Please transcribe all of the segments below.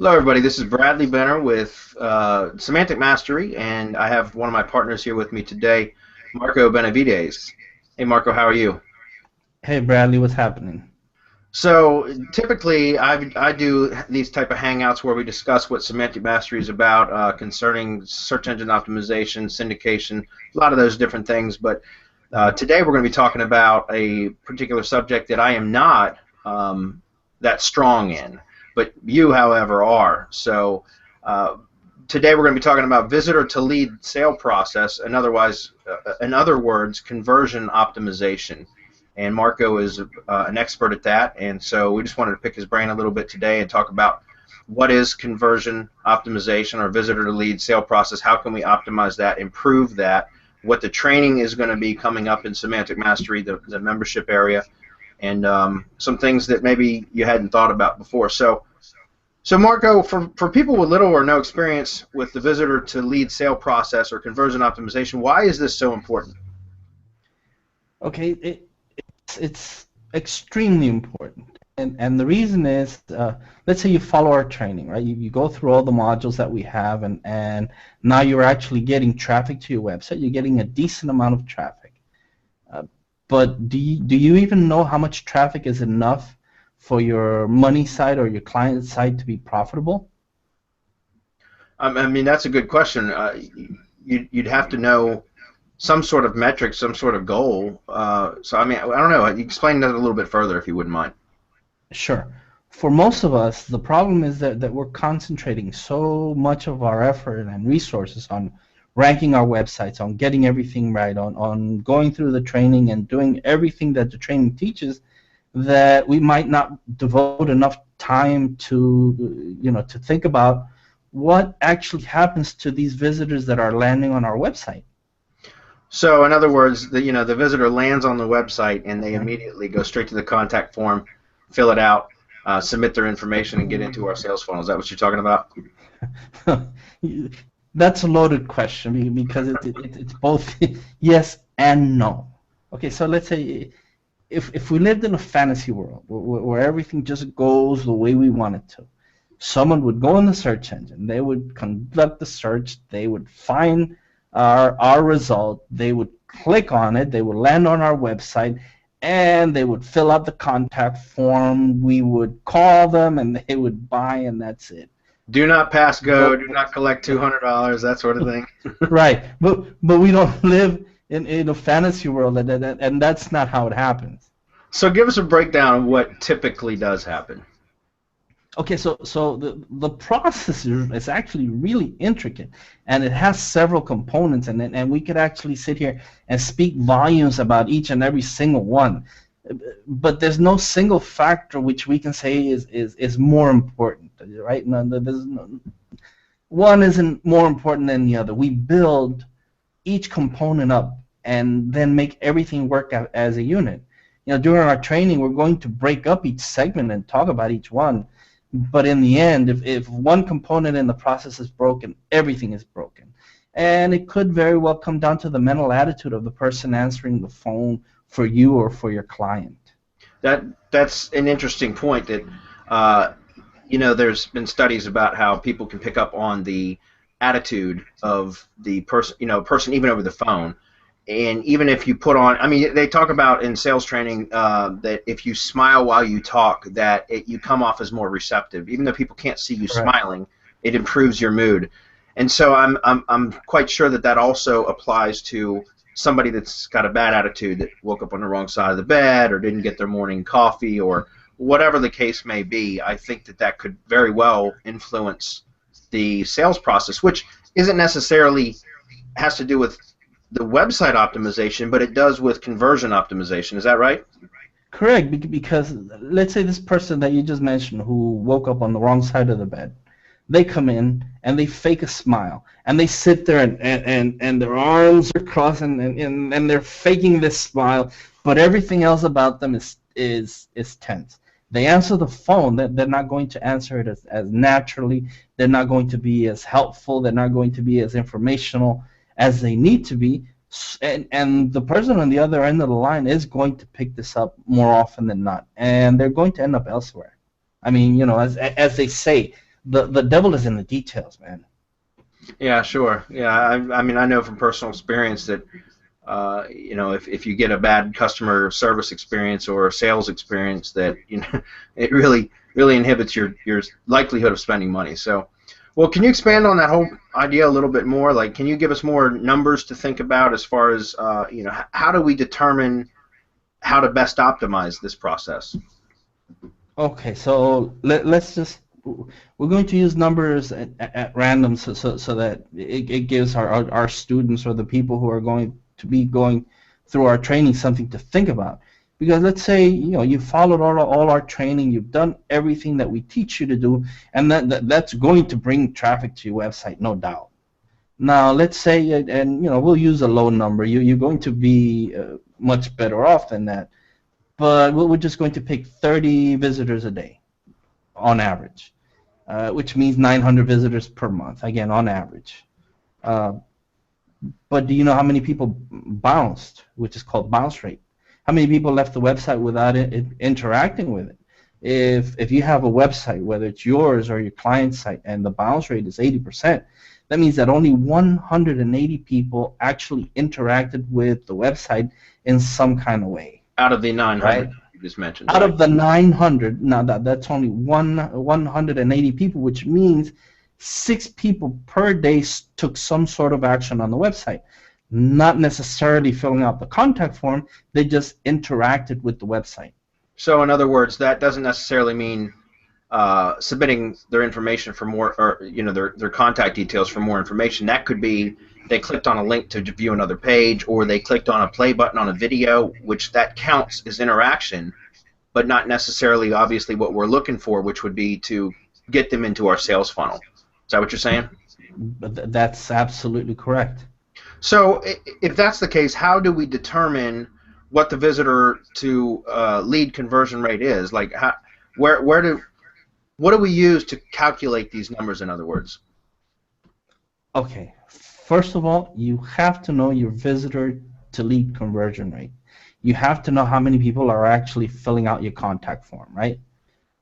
Hello, everybody. This is Bradley Benner with Semantic Mastery, and I have one of my partners here with me today, Marco Benavides. Hey, Marco, how are you? Hey Bradley, what's happening? So typically, I do these type of hangouts where we discuss what Semantic Mastery is about concerning search engine optimization, syndication, a lot of those different things. But today we're going to be talking about a particular subject that I am not that strong in, but you, however, are. So uh, today we're going to be talking about visitor to lead sale process, and otherwise, in other words, conversion optimization. And Marco is an expert at that, and so we just wanted to pick his brain a little bit today and talk about what is conversion optimization or visitor to lead sale process. How can we optimize that, improve that? What the training is going to be coming up in Semantic Mastery, the membership area, and some things that maybe you hadn't thought about before. So Marco, for people with little or no experience with the visitor to lead sale process or conversion optimization, why is this so important? Okay, it's extremely important, and the reason is, let's say you follow our training, right? You go through all the modules that we have, and now you're actually getting traffic to your website. You're getting a decent amount of traffic, uh, but do you even know how much traffic is enough for your money side or your client side to be profitable? I mean, that's a good question. You'd have to know some sort of metric, some sort of goal. So I mean, I don't know. Explain that a little bit further, if you wouldn't mind. Sure. For most of us, the problem is that we're concentrating so much of our effort and resources on ranking our websites, on getting everything right, on going through the training and doing everything that the training teaches, that we might not devote enough time to, to think about what actually happens to these visitors that are landing on our website. So in other words, the visitor lands on the website and they immediately go straight to the contact form, fill it out, submit their information, and get into our sales funnel. Is that what you're talking about? That's a loaded question because it's both yes and no. Okay, so let's say if we lived in a fantasy world where everything just goes the way we want it to, someone would go in the search engine, they would conduct the search, they would find our result, they would click on it, they would land on our website, and they would fill out the contact form, we would call them, and they would buy, and that's it. Do not pass go. But Do not collect $200. That sort of thing. right, but we don't live in a fantasy world, and that's not how it happens. So give us a breakdown of what typically does happen. Okay, so the process is actually really intricate, and it has several components, and we could actually sit here and speak volumes about each and every single one. But there's no single factor which we can say is more important, right? One isn't more important than the other. We build each component up and then make everything work as a unit. During our training, we're going to break up each segment and talk about each one. But in the end, if one component in the process is broken, everything is broken. And it could very well come down to the mental attitude of the person answering the phone for you or for your client. That's an interesting point. That there's been studies about how people can pick up on the attitude of the person, person even over the phone. And even if you put on, I mean, they talk about in sales training that if you smile while you talk, that you come off as more receptive. Even though people can't see you Correct. smiling, it improves your mood. And so I'm quite sure that also applies to somebody that's got a bad attitude, that woke up on the wrong side of the bed or didn't get their morning coffee or whatever the case may be. I think that could very well influence the sales process, which isn't necessarily has to do with the website optimization, but it does with conversion optimization. Is that right? Correct, because let's say this person that you just mentioned who woke up on the wrong side of the bed, they come in and they fake a smile and they sit there and their arms are crossed and they're faking this smile, but everything else about them is tense. They answer the phone, they're not going to answer it as naturally, they're not going to be as helpful, they're not going to be as informational as they need to be, and the person on the other end of the line is going to pick this up more often than not, and they're going to end up elsewhere. I mean, as they say, The devil is in the details, man. Yeah, sure. Yeah, I mean, I know from personal experience that you know, if you get a bad customer service experience or sales experience, that you know, it really inhibits your likelihood of spending money. So, well, can you expand on that whole idea a little bit more? Like, can you give us more numbers to think about as far as you know, how do we determine how to best optimize this process? Okay, so let's just we're going to use numbers at random so that it gives our students or the people who are going to be going through our training something to think about. Because let's say you followed all our training, you've done everything that we teach you to do, and that's going to bring traffic to your website, no doubt. Now let's say, and we'll use a low number. You're going to be much better off than that, but we're just going to pick 30 visitors a day on average, which means 900 visitors per month, again, on average. Uh, but do you know how many people bounced, which is called bounce rate? How many people left the website without interacting with it? If you have a website, whether it's yours or your client's site, and the bounce rate is 80%, that means that only 180 people actually interacted with the website in some kind of way. Out of the 900 Right? you just mentioned, Out right? of the 900, now that's only 180 people, which means 6 people per day took some sort of action on the website. Not necessarily filling out the contact form, they just interacted with the website. So, in other words, that doesn't necessarily mean submitting their information for more, or you know, their contact details for more information. That could be they clicked on a link to view another page, or they clicked on a play button on a video, which that counts as interaction, but not necessarily obviously what we're looking for, which would be to get them into our sales funnel. Is that what you're saying? But that's absolutely correct. So if that's the case, how do we determine what the visitor to lead conversion rate is? Like, where do what do we use to calculate these numbers? In other words, Okay, first of all, you have to know your visitor to lead conversion rate. You have to know how many people are actually filling out your contact form, right?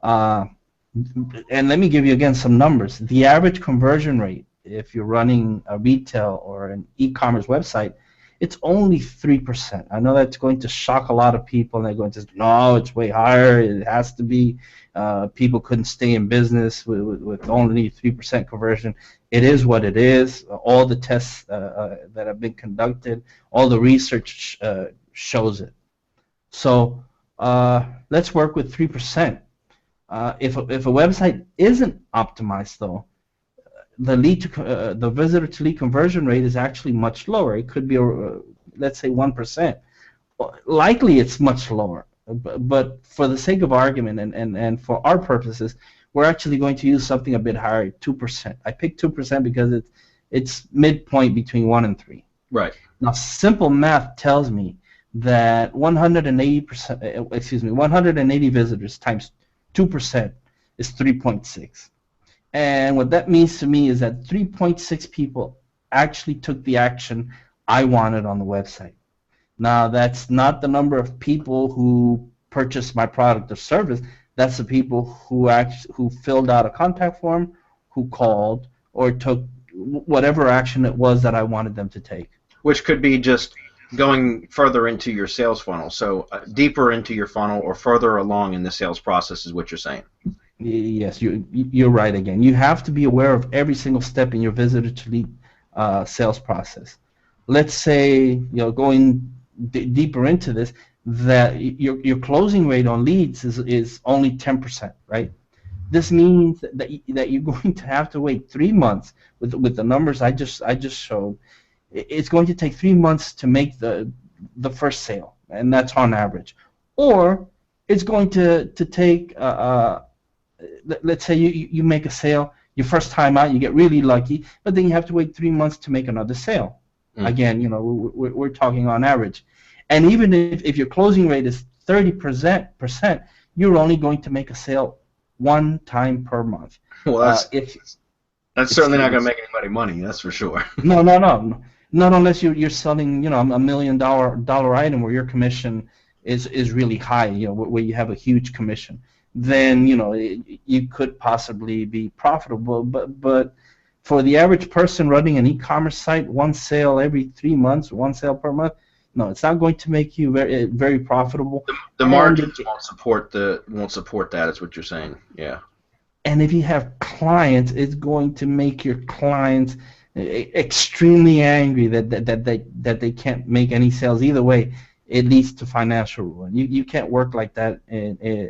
Uh, and let me give you again some numbers. The average conversion rate, if you're running a retail or an e-commerce website, it's only 3%. I know that's going to shock a lot of people, and they're going to say, no, it's way higher. It has to be. People couldn't stay in business with only 3% conversion. It is what it is. All the tests that have been conducted, all the research shows it. So let's work with 3%. If a website isn't optimized, though, the visitor to lead conversion rate is actually much lower. It could be, let's say, 1%. Likely, it's much lower. But for the sake of argument and for our purposes, we're actually going to use something a bit higher, 2%. I picked 2% because it's midpoint between 1 and 3. right? Now, simple math tells me that 180 visitors times 2% is 3.6. And what that means to me is that 3.6 people actually took the action I wanted on the website. Now, that's not the number of people who purchased my product or service. That's the people who filled out a contact form, who called, or took whatever action it was that I wanted them to take. Which could be just going further into your sales funnel, so deeper into your funnel or further along in the sales process is what you're saying. Yes, you're right again. You have to be aware of every single step in your visitor to lead sales process. Let's say, going deeper into this, that your closing rate on leads is only 10%, right? This means that you're going to have to wait 3 months with the numbers I just showed. It's going to take 3 months to make the first sale, and that's on average. Or it's going to take let's say you make a sale your first time out, you get really lucky, but then you have to wait 3 months to make another sale. Again, we're talking on average. And even if your closing rate is 30%, you're only going to make a sale 1 time per month. Well, that's certainly not going to make anybody money, that's for sure. No. Not unless you're selling, a $1 million item where your commission is really high, where you have a huge commission. then you could possibly be profitable. But for the average person running an e-commerce site, one sale every 3 months, one sale per month, no, it's not going to make you very profitable. The And margins won't support that. Is what you're saying? Yeah. and if you have clients, it's going to make your clients extremely angry that they can't make any sales. Either way, it leads to financial ruin. You can't work like that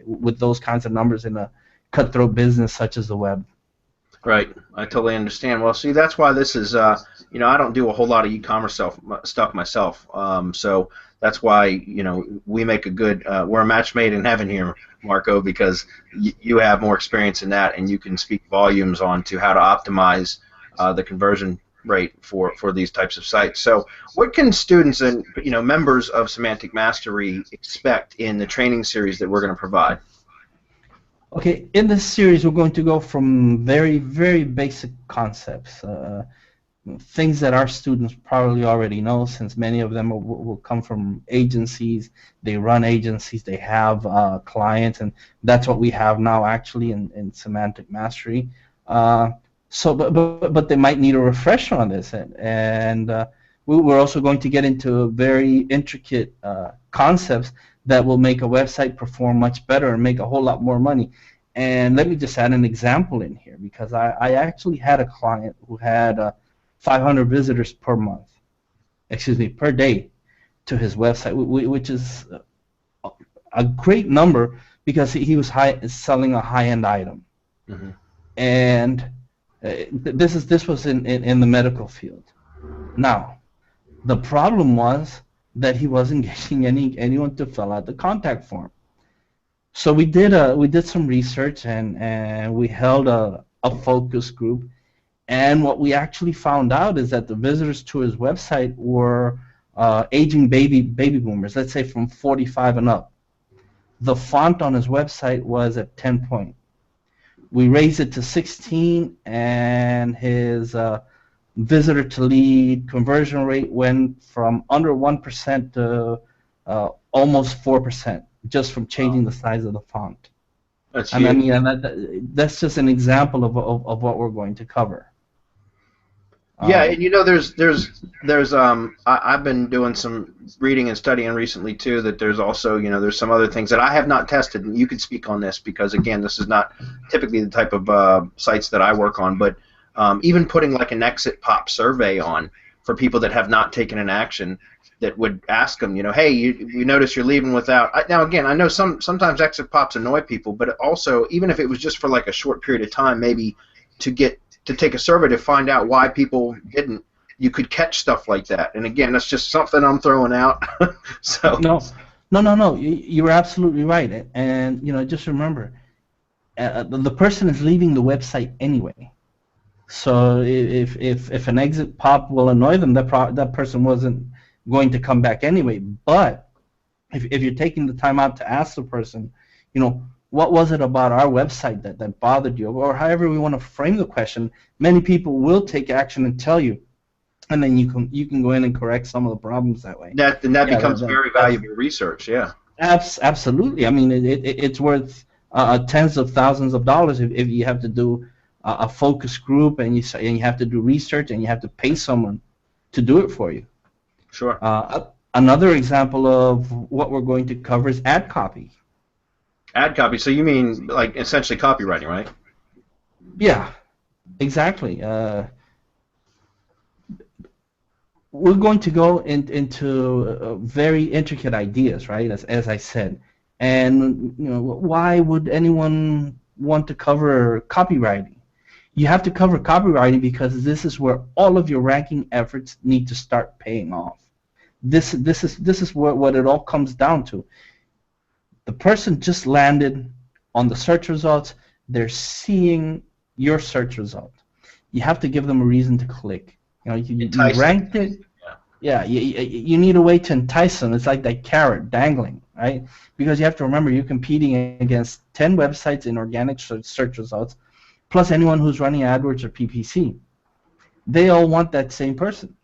with those kinds of numbers in a cutthroat business such as the web. Right. I totally understand. Well, see, that's why this is, I don't do a whole lot of e-commerce stuff myself. So that's why, we make a good, we're a match made in heaven here, Marco, because you have more experience in that, and you can speak volumes on to how to optimize the conversion rate for these types of sites. So what can students and, members of Semantic Mastery expect in the training series that we're going to provide? Okay, in this series, we're going to go from very, very basic concepts, things that our students probably already know, since many of them will come from agencies. They run agencies, they have clients, and that's what we have now actually in Semantic Mastery. But they might need a refresher on this, and we're also going to get into very intricate concepts that will make a website perform much better and make a whole lot more money. And let me just add an example in here, because I actually had a client who had 500 visitors per day to his website, which is a great number because he was selling a high-end item. Mm-hmm. And this was in the medical field. Now, the problem was that he wasn't getting anyone to fill out the contact form. So we did some research, and we held a focus group, and what we actually found out is that the visitors to his website were aging baby boomers, let's say from 45 and up. The font on his website was at 10 point. We raised it to 16, and his visitor to lead conversion rate went from under 1% to almost 4%, just from changing the size of the font. That's and I mean, that's just an example of what we're going to cover. Yeah, and there's I've been doing some reading and studying recently too, that there's also, there's some other things that I have not tested, and you could speak on this because, again, this is not typically the type of sites that I work on, but even putting like an exit pop survey on for people that have not taken an action, that would ask them, hey, you notice you're leaving without. Now, again, I know sometimes exit pops annoy people, but also, even if it was just for like a short period of time, maybe to take a survey to find out why people didn't, you could catch stuff like that. And again, that's just something I'm throwing out. So No. You were absolutely right. And just remember, the person is leaving the website anyway. So if an exit pop will annoy them, that person wasn't going to come back anyway. But if you're taking the time out to ask the person, what was it about our website that bothered you, or however we want to frame the question, many people will take action and tell you, and then you can go in and correct some of the problems that way. That becomes very valuable research. Yeah. Absolutely. I mean, it's worth tens of thousands of dollars if you have to do a focus group, and you have to do research, and you have to pay someone to do it for you. Sure. Another example of what we're going to cover is ad copy. Ad copy. So you mean like essentially copywriting, right? Yeah, exactly. We're going to go into very intricate ideas, right? As I said, and why would anyone want to cover copywriting? You have to cover copywriting because this is where all of your ranking efforts need to start paying off. This is what it all comes down to. The person just landed on the search results. They're seeing your search result. You have to give them a reason to click. You ranked it. Yeah, you need a way to entice them. It's like that carrot dangling, right? Because you have to remember, you're competing against 10 websites in organic search results, plus anyone who's running AdWords or PPC. They all want that same person.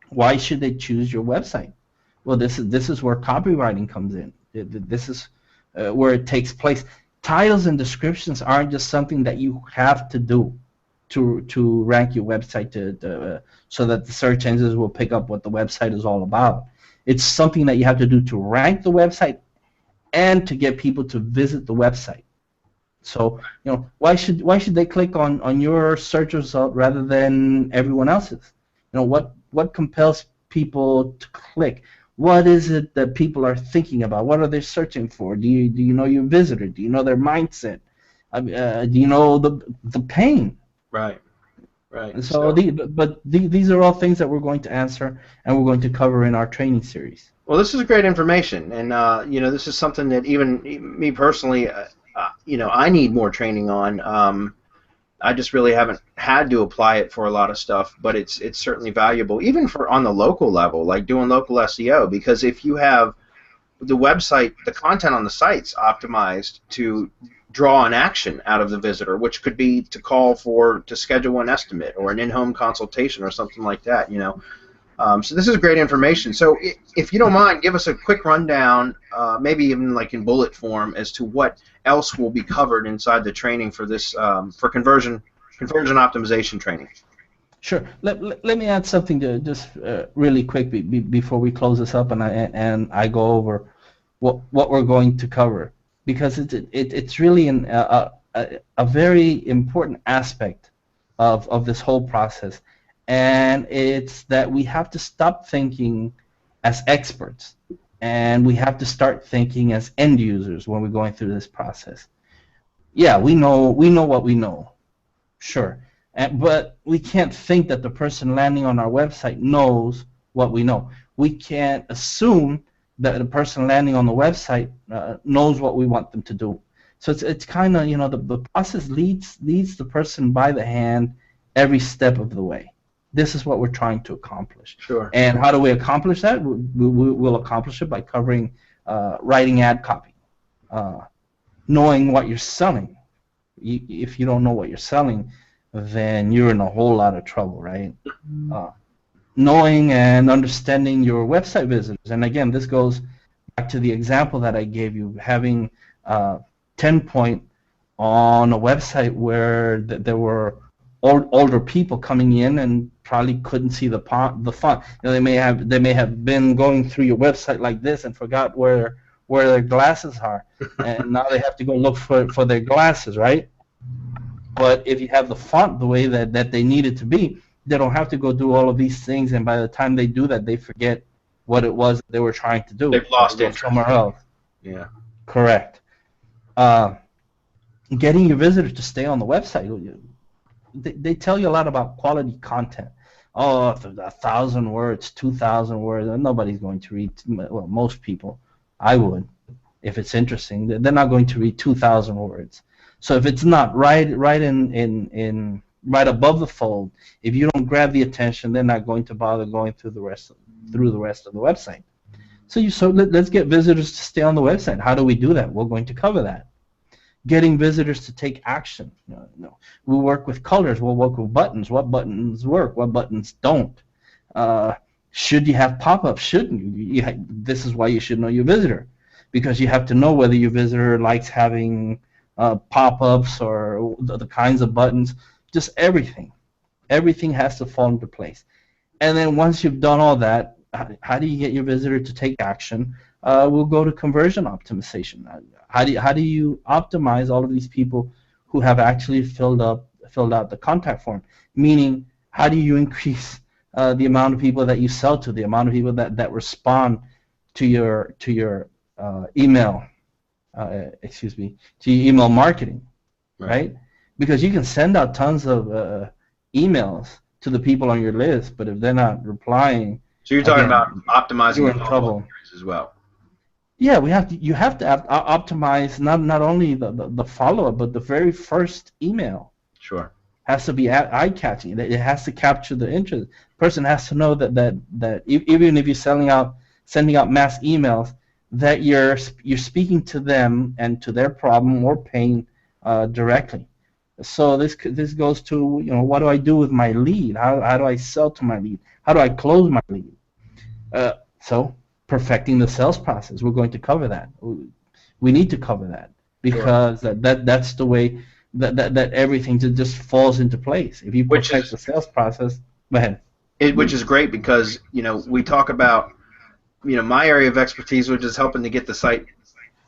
Why should they choose your website? Well, this is where copywriting comes in. This is where it takes place. titles and descriptions aren't just something that you have to do to rank your website so that the search engines will pick up what the website is all about. It's something that you have to do to rank the website and to get people to visit the website. So, why should they click on your search result rather than everyone else's? What compels people to click? What is it that people are thinking about? What are they searching for? Do you know your visitor? Do you know their mindset? Do you know the pain? Right. Right. And so, So, these are all things that we're going to answer and we're going to cover in our training series. well, this is great information, and this is something that even me personally, I need more training on. I just really haven't had to apply it for a lot of stuff, but it's certainly valuable, even for on the local level, like doing local SEO. Because if you have the website, the content on the site's optimized to draw an action out of the visitor, which could be to schedule an estimate or an in-home consultation or something like that. So this is great information. So if you don't mind, give us a quick rundown, maybe even like in bullet form, as to what else will be covered inside the training for this for conversion optimization training. Sure. Let me add something to just really quick before we close this up, and I go over what we're going to cover, because it's really a very important aspect of this whole process, and it's that we have to stop thinking as experts, and we have to start thinking as end users when we're going through this process. Yeah, we know what we know. Sure. But we can't think that the person landing on our website knows what we know. We can't assume that the person landing on the website knows what we want them to do. So it's kind of, the process leads the person by the hand every step of the way. This is what we're trying to accomplish. Sure. And how do we accomplish that? We'll accomplish it by covering writing ad copy, knowing what you're selling. If you don't know what you're selling, then you're in a whole lot of trouble, right? Knowing and understanding your website visitors. And again, this goes back to the example that I gave you, having 10-point on a website where there were older people coming in and probably couldn't see the font. They may have been going through your website like this and forgot where their glasses are, and now they have to go look for their glasses, right? But if you have the font the way that they need it to be, they don't have to go do all of these things, and by the time they do that, they forget what it was they were trying to do. They've lost Go interest. somewhere else. Yeah. Correct. Getting your visitors to stay on the website, they tell you a lot about quality content. Oh, 1,000 words, 2,000 words, nobody's going to read. Well, most people, I would, if it's interesting. They're not going to read 2,000 words. So if it's not right above the fold, if you don't grab the attention, they're not going to bother going through the rest of the website. So let's get visitors to stay on the website. How do we do that? We're going to cover that. Getting visitors to take action. We work with colors. We'll work with buttons. What buttons work? What buttons don't? Should you have pop-ups? Shouldn't you? This is why you should know your visitor, because you have to know whether your visitor likes having pop-ups or the kinds of buttons. Just everything. Everything has to fall into place. And then once you've done all that, how do you get your visitor to take action? We'll go to conversion optimization. How do you optimize all of these people who have actually filled out the contact form? Meaning, how do you increase the amount of people that you sell to, the amount of people that respond to your email, to your email marketing, right? Because you can send out tons of emails to the people on your list, but if they're not replying, so you're talking about optimizing you're in trouble as well. Yeah, you have to optimize not only the follow-up, but the very first email. Sure. Has to be eye-catching. It has to capture the interest. The person has to know that even if you're sending out mass emails, that you're speaking to them and to their problem or pain directly. So this goes to, what do I do with my lead? How do I sell to my lead? How do I close my lead? So perfecting the sales process. We're going to cover that. We need to cover that. Sure. because that's the way that everything just falls into place. If you Which perfect is the sales process, go ahead. which is great because we talk about my area of expertise, which is helping to get the site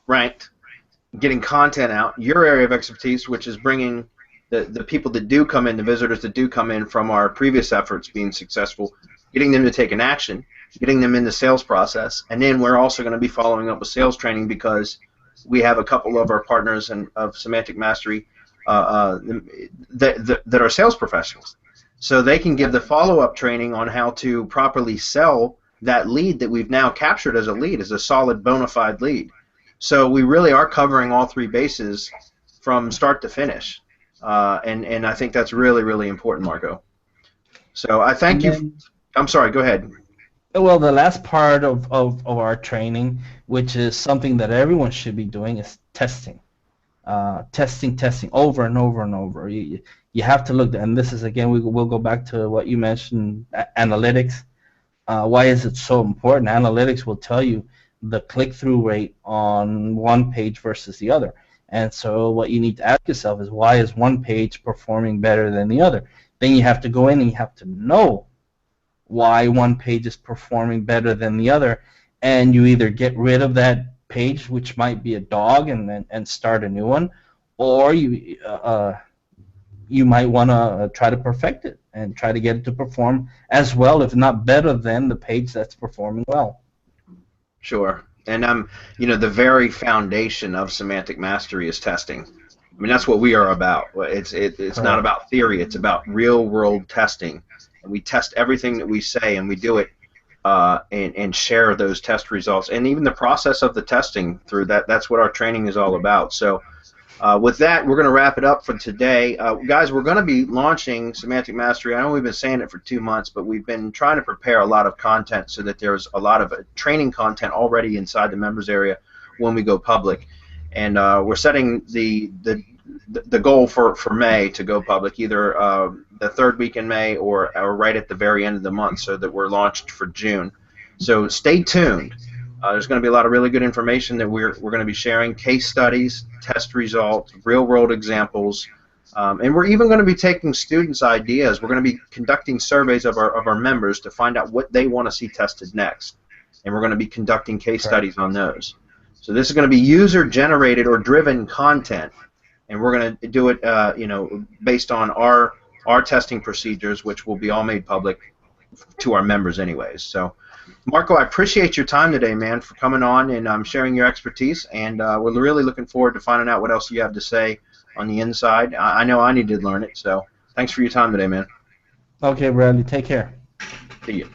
ranked, getting content out. Your area of expertise, which is bringing the people that do come in, the visitors that do come in from our previous efforts being successful, getting them to take an action, getting them in the sales process, and then we're also going to be following up with sales training because we have a couple of our partners of Semantic Mastery that are sales professionals. So they can give the follow-up training on how to properly sell that lead that we've now captured as a lead, as a solid bona fide lead. So we really are covering all three bases from start to finish. And I think that's really, really important, Marco. So I And thank you. then, I'm sorry, go ahead. well, the last part of our training, which is something that everyone should be doing, is testing. Testing over and over and over. You have to look, and this is again, we'll go back to what you mentioned, analytics. Why is it so important? Analytics will tell you the click-through rate on one page versus the other. And so what you need to ask yourself is, why is one page performing better than the other? Then you have to go in and you have to know why one page is performing better than the other, and you either get rid of that page, which might be a dog, and start a new one, or you might want to try to perfect it and try to get it to perform as well, if not better, than the page that's performing well. Sure. And the very foundation of semantic mastery is testing. I mean, that's what we are about. It's not Correct. about theory. It's about real world testing. And we test everything that we say, and we do it and share those test results, and even the process of the testing through that. That's what our training is all about. So with that, we're going to wrap it up for today. Guys, we're going to be launching Semantic Mastery. I know we've been saying it for 2 months, but we've been trying to prepare a lot of content so that there's a lot of training content already inside the members area when we go public. And we're setting the goal for May to go public, either the third week in May or right at the very end of the month, so that we're launched for June. So stay tuned. There's going to be a lot of really good information that we're going to be sharing, case studies, test results, real-world examples, and we're even going to be taking students' ideas. We're going to be conducting surveys of our members to find out what they want to see tested next, and we're going to be conducting case Correct. studies on those. So this is going to be user-generated or driven content, and we're going to do it, based on our testing procedures, which will be all made public to our members anyways. So, Marco, I appreciate your time today, man, for coming on and sharing your expertise, and we're really looking forward to finding out what else you have to say on the inside. I know I need to learn it, so thanks for your time today, man. Okay, Bradley, take care. See you.